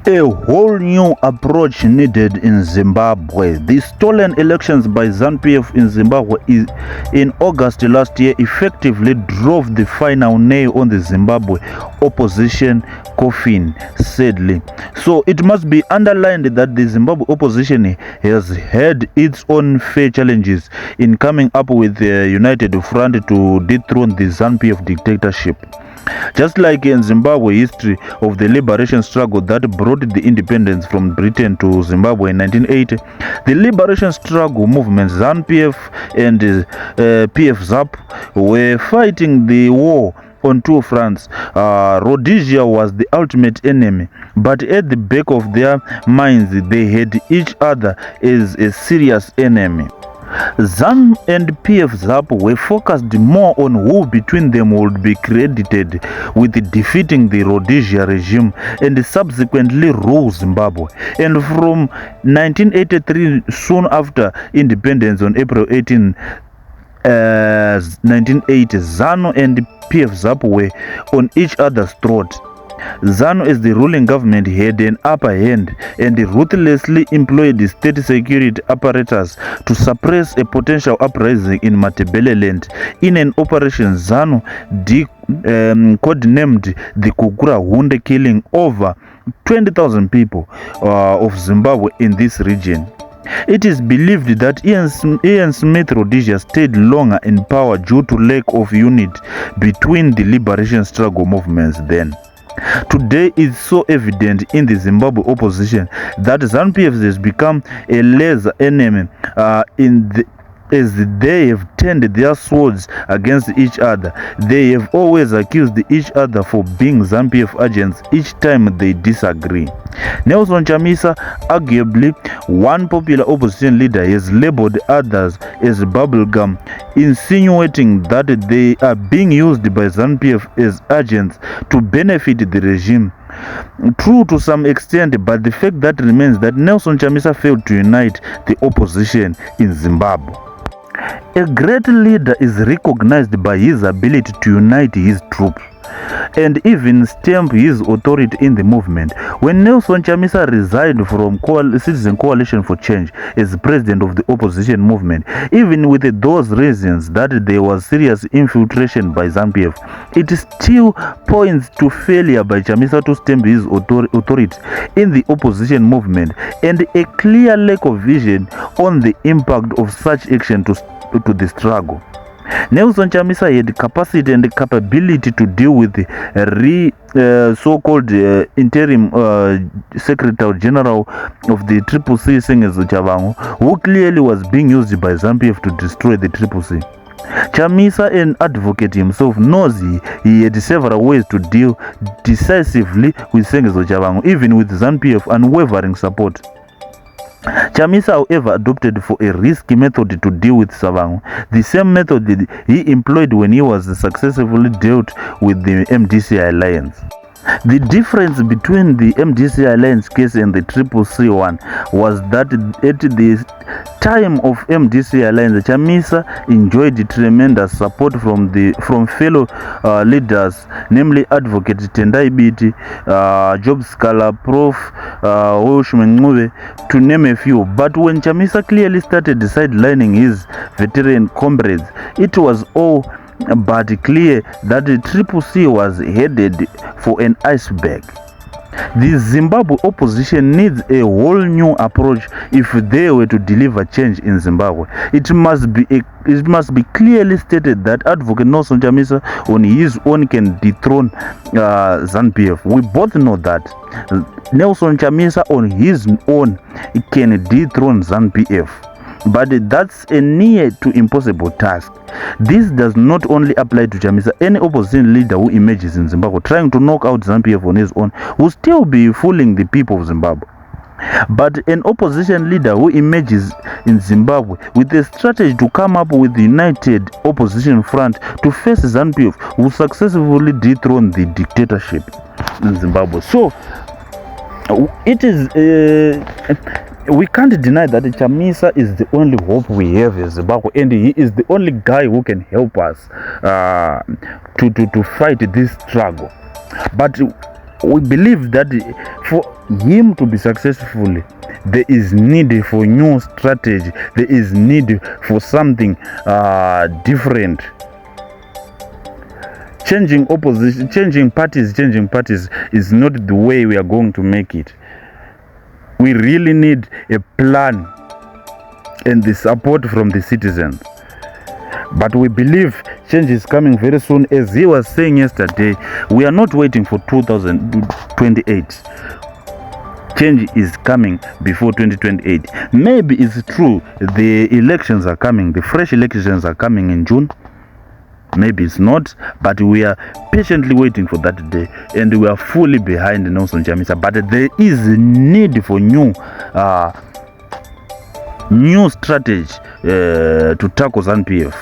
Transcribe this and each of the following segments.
A whole new approach needed in Zimbabwe. The stolen elections by ZANU-PF in Zimbabwe in August last year effectively drove the final nail on the Zimbabwe opposition coffin, sadly. So it must be underlined that the Zimbabwe opposition has had its own fair challenges in coming up with a united front to dethrone the ZANU-PF dictatorship. Just like in Zimbabwe history of the liberation struggle that brought the independence from Britain to Zimbabwe in 1980, the liberation struggle movements ZANU-PF and PF-ZAP were fighting the war on two fronts. Rhodesia was the ultimate enemy, but at the back of their minds they had each other as a serious enemy. ZANU and PF-ZAP were focused more on who between them would be credited with defeating the Rhodesia regime and subsequently rule Zimbabwe. And from 1983, soon after independence on April 18, 1980, ZANU and PF-ZAP were on each other's throat. ZANU as the ruling government had an upper hand and ruthlessly employed state security apparatus to suppress a potential uprising in Matabeleland. In an operation ZANU codenamed the Kukura Hunde, killing over 20,000 people of Zimbabwe in this region. It is believed that Ian Smith Rhodesia stayed longer in power due to lack of unity between the liberation struggle movements then. Today it's so evident in the Zimbabwe opposition that ZANU-PF has become a lesser enemy as they have turned their swords against each other. They have always accused each other for being ZANU-PF agents each time they disagree. Nelson Chamisa, arguably one popular opposition leader, has labeled others as bubblegum, insinuating that they are being used by ZANU-PF as agents to benefit the regime. True to some extent, but the fact that remains that Nelson Chamisa failed to unite the opposition in Zimbabwe. A great leader is recognized by his ability to unite his troops and even stamp his authority in the movement. When Nelson Chamisa resigned from Citizen Coalition for Change as president of the opposition movement, even with those reasons that there was serious infiltration by ZANU-PF, it still points to failure by Chamisa to stamp his authority in the opposition movement and a clear lack of vision on the impact of such action to the struggle. Nelson Chamisa had capacity and capability to deal with the so-called interim Secretary General of the CCC, Sengezo Chavango, who clearly was being used by ZANU-PF to destroy the CCC. Chamisa, an advocate himself, knows he had several ways to deal decisively with Sengezo Chavango, even with ZANU-PF unwavering support. Chamisa, however, adopted for a risky method to deal with Savango, the same method he employed when he was successfully dealt with the MDC alliance. The difference between the MDC alliance case and the CCC one was that at the time of MDC alliance, Chamisa enjoyed tremendous support from fellow leaders, namely Advocate Tendai Biti, Job Scala, Prof. Oshmenguve, to name a few. But when Chamisa clearly started sidelining his veteran comrades, it was all but clear that the CCC was headed for an iceberg. The Zimbabwe opposition needs a whole new approach if they were to deliver change in Zimbabwe. It must be clearly stated that Advocate Nelson Chamisa on his own can dethrone ZANU-PF. We both know that Nelson Chamisa on his own can dethrone ZANU-PF. But that's a near to impossible task. This does not only apply to Chamisa. Any opposition leader who emerges in Zimbabwe trying to knock out ZANU-PF on his own will still be fooling the people of Zimbabwe. But an opposition leader who emerges in Zimbabwe with a strategy to come up with the united opposition front to face ZANU-PF will successfully dethrone the dictatorship in Zimbabwe. So it is we can't deny that Chamisa is the only hope we have in Zimbabwe, and he is the only guy who can help us to fight this struggle. But we believe that for him to be successful, there is need for new strategy. There is need for something different. Changing opposition, changing parties is not the way we are going to make it. We really need a plan and the support from the citizens. But we believe change is coming very soon. As he was saying yesterday, we are not waiting for 2028. Change is coming before 2028. Maybe it's true the elections are coming, the fresh elections are coming in June. Maybe it's not, but we are patiently waiting for that day, and we are fully behind Nelson Chamisa. But there is need for new strategy to tackle ZANU-PF.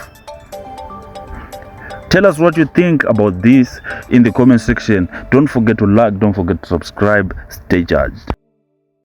Tell us what you think about this in the comment section. Don't forget to like, don't forget to subscribe. Stay charged.